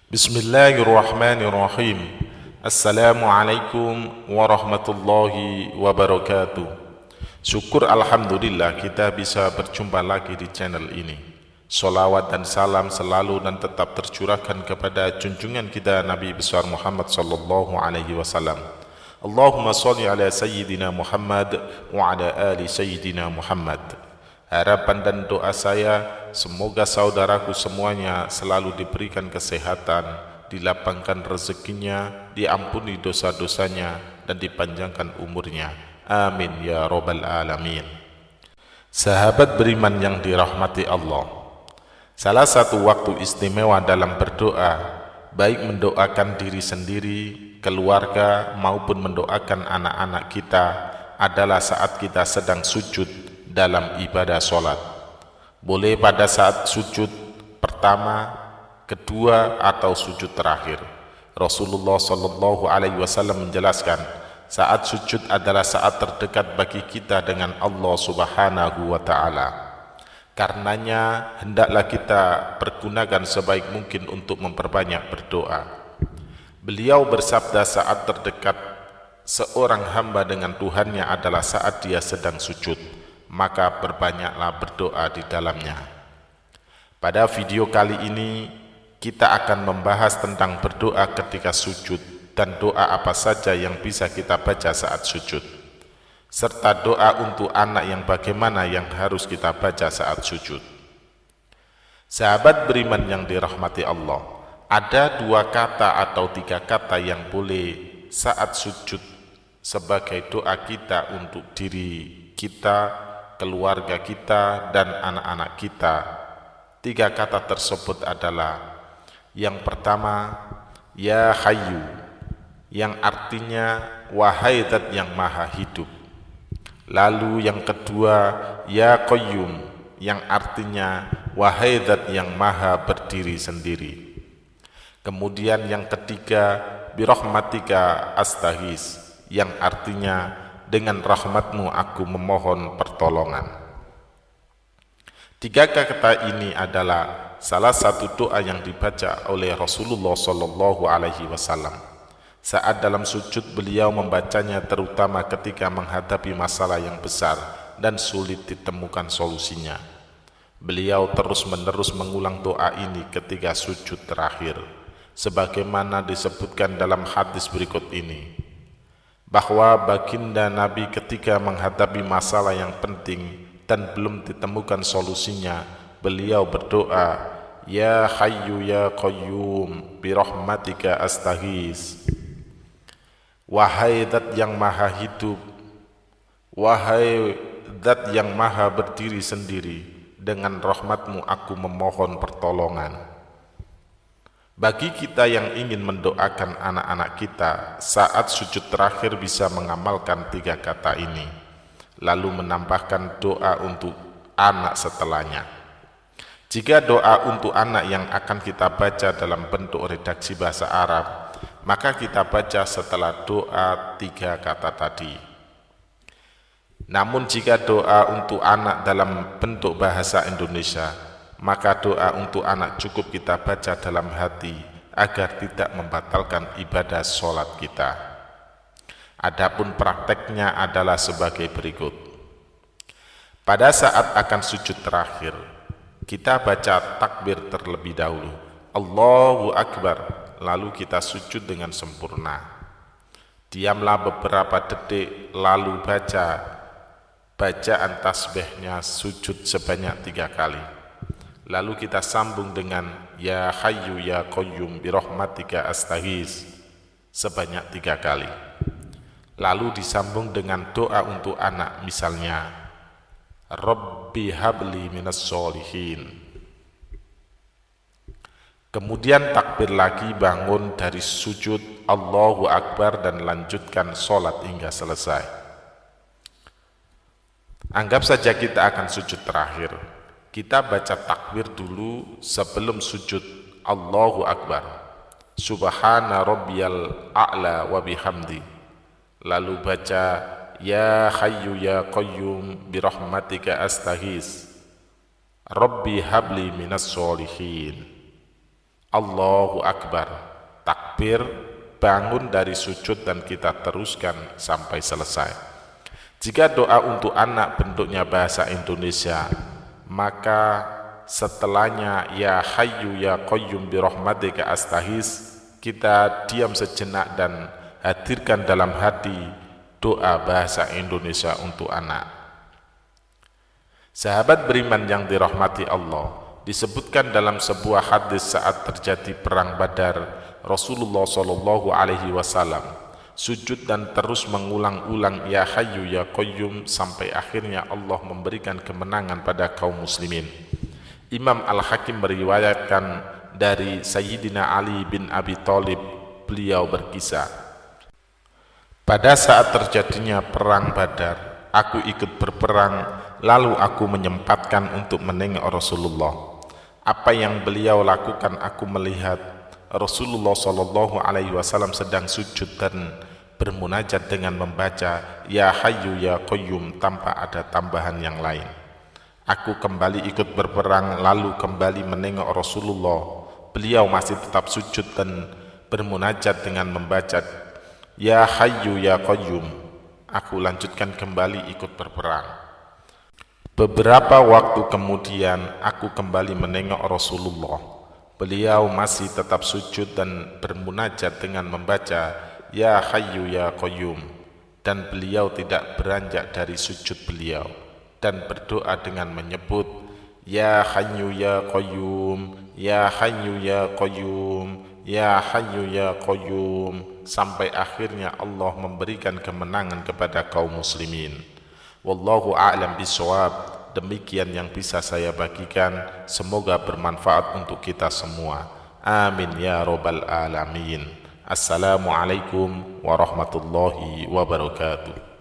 Bismillahirrahmanirrahim. Assalamualaikum warahmatullahi wabarakatuh. Syukur alhamdulillah kita bisa berjumpa lagi di channel ini. Salawat dan salam selalu dan tetap tercurahkan kepada junjungan kita Nabi besar Muhammad sallallahu alaihi wasallam. Allahumma sholli ala sayyidina Muhammad wa ala ali sayyidina Muhammad. Harapan dan doa saya, semoga saudaraku semuanya selalu diberikan kesehatan, dilapangkan rezekinya, diampuni dosa-dosanya, dan dipanjangkan umurnya. Amin ya rabbal alamin. Sahabat beriman yang dirahmati Allah, salah satu waktu istimewa dalam berdoa, baik mendoakan diri sendiri, keluarga, maupun mendoakan anak-anak kita, adalah saat kita sedang sujud dalam ibadah sholat. Boleh pada saat sujud pertama, kedua, atau sujud terakhir. Rasulullah sallallahu alaihi wasallam menjelaskan, saat sujud adalah saat terdekat bagi kita dengan Allah subhanahu wa ta'ala. Karenanya hendaklah kita pergunakan sebaik mungkin untuk memperbanyak berdoa. Beliau bersabda, saat terdekat seorang hamba dengan Tuhannya adalah saat dia sedang sujud, maka perbanyaklah berdoa di dalamnya. Pada video kali ini kita akan membahas tentang berdoa ketika sujud dan doa apa saja yang bisa kita baca saat sujud, serta doa untuk anak yang bagaimana yang harus kita baca saat sujud. Sahabat beriman yang dirahmati Allah, ada dua kata atau tiga kata yang boleh saat sujud sebagai doa kita untuk diri kita, keluarga kita, dan anak-anak kita. Tiga kata tersebut adalah, yang pertama, Ya Hayyu, yang artinya wahai Zat yang maha hidup. Lalu yang kedua, Ya Qayyum, yang artinya wahai Zat yang maha berdiri sendiri. Kemudian yang ketiga, Birahmatika astaghis, yang artinya dengan rahmatmu aku memohon pertolongan. Tiga kata ini adalah salah satu doa yang dibaca oleh Rasulullah sallallahu alaihi wasallam. Saat dalam sujud beliau membacanya terutama ketika menghadapi masalah yang besar dan sulit ditemukan solusinya. Beliau terus-menerus mengulang doa ini ketika sujud terakhir, sebagaimana disebutkan dalam hadis berikut ini, bahwa baginda Nabi ketika menghadapi masalah yang penting dan belum ditemukan solusinya, beliau berdoa, Ya Hayyu ya Qayyum birahmatika astaghis. Wahai Zat yang maha hidup, wahai Zat yang maha berdiri sendiri, dengan rahmatmu aku memohon pertolongan. Bagi kita yang ingin mendoakan anak-anak kita saat sujud terakhir bisa mengamalkan tiga kata ini, lalu menambahkan doa untuk anak setelahnya. Jika doa untuk anak yang akan kita baca dalam bentuk redaksi bahasa Arab, maka kita baca setelah doa tiga kata tadi. Namun jika doa untuk anak dalam bentuk bahasa Indonesia, maka doa untuk anak cukup kita baca dalam hati agar tidak membatalkan ibadah sholat kita. Adapun prakteknya adalah sebagai berikut. Pada saat akan sujud terakhir, kita baca takbir terlebih dahulu, Allahu Akbar, lalu kita sujud dengan sempurna. Diamlah beberapa detik, lalu baca bacaan tasbihnya sujud sebanyak 3 kali. Lalu kita sambung dengan Ya Hayyu ya Qayyum birahmatika astaghis sebanyak 3 kali. Lalu disambung dengan doa untuk anak, misalnya Rabbi habli minas sholihin. Kemudian takbir lagi, bangun dari sujud, Allahu Akbar, dan lanjutkan sholat hingga selesai. Anggap saja kita akan sujud terakhir. Kita baca takbir dulu sebelum sujud, Allahu Akbar, Subhana Rabbiyal A'la wa bihamdi. Lalu baca Ya Hayyu ya Qayyum birahmatika astaghis, Rabbi habli minas sholihin. Allahu Akbar, takbir, bangun dari sujud dan kita teruskan sampai selesai. Jika doa untuk anak bentuknya bahasa Indonesia, maka setelahnya ya hayyu ya qayyum bi rahmatika astaghis, kita diam sejenak dan hadirkan dalam hati doa bahasa Indonesia untuk anak. Sahabat beriman yang dirahmati Allah, disebutkan dalam sebuah hadis saat terjadi perang Badar, Rasulullah SAW sujud dan terus mengulang-ulang ya hayyu ya qayyum sampai akhirnya Allah memberikan kemenangan pada kaum muslimin. Imam Al-Hakim meriwayatkan dari Sayyidina Ali bin Abi Thalib, beliau berkisah, pada saat terjadinya perang Badar, aku ikut berperang, lalu aku menyempatkan untuk menengok Rasulullah. Apa yang beliau lakukan, aku melihat Rasulullah SAW sedang sujud dan bermunajat dengan membaca ya hayyu ya qayyum tanpa ada tambahan yang lain. Aku kembali ikut berperang, lalu kembali menengok Rasulullah. Beliau masih tetap sujud dan bermunajat dengan membaca ya hayyu ya qayyum. Aku lanjutkan kembali ikut berperang. Beberapa waktu kemudian aku kembali menengok Rasulullah. Beliau masih tetap sujud dan bermunajat dengan membaca ya hayyu ya qayyum, dan beliau tidak beranjak dari sujud beliau dan berdoa dengan menyebut ya hayyu ya qayyum, ya hayyu ya qayyum, ya hayyu ya qayyum, sampai akhirnya Allah memberikan kemenangan kepada kaum muslimin. Wallahu a'lam bishawab. Demikian yang bisa saya bagikan, semoga bermanfaat untuk kita semua. Amin ya rabbal alamin. Assalamualaikum warahmatullahi wabarakatuh.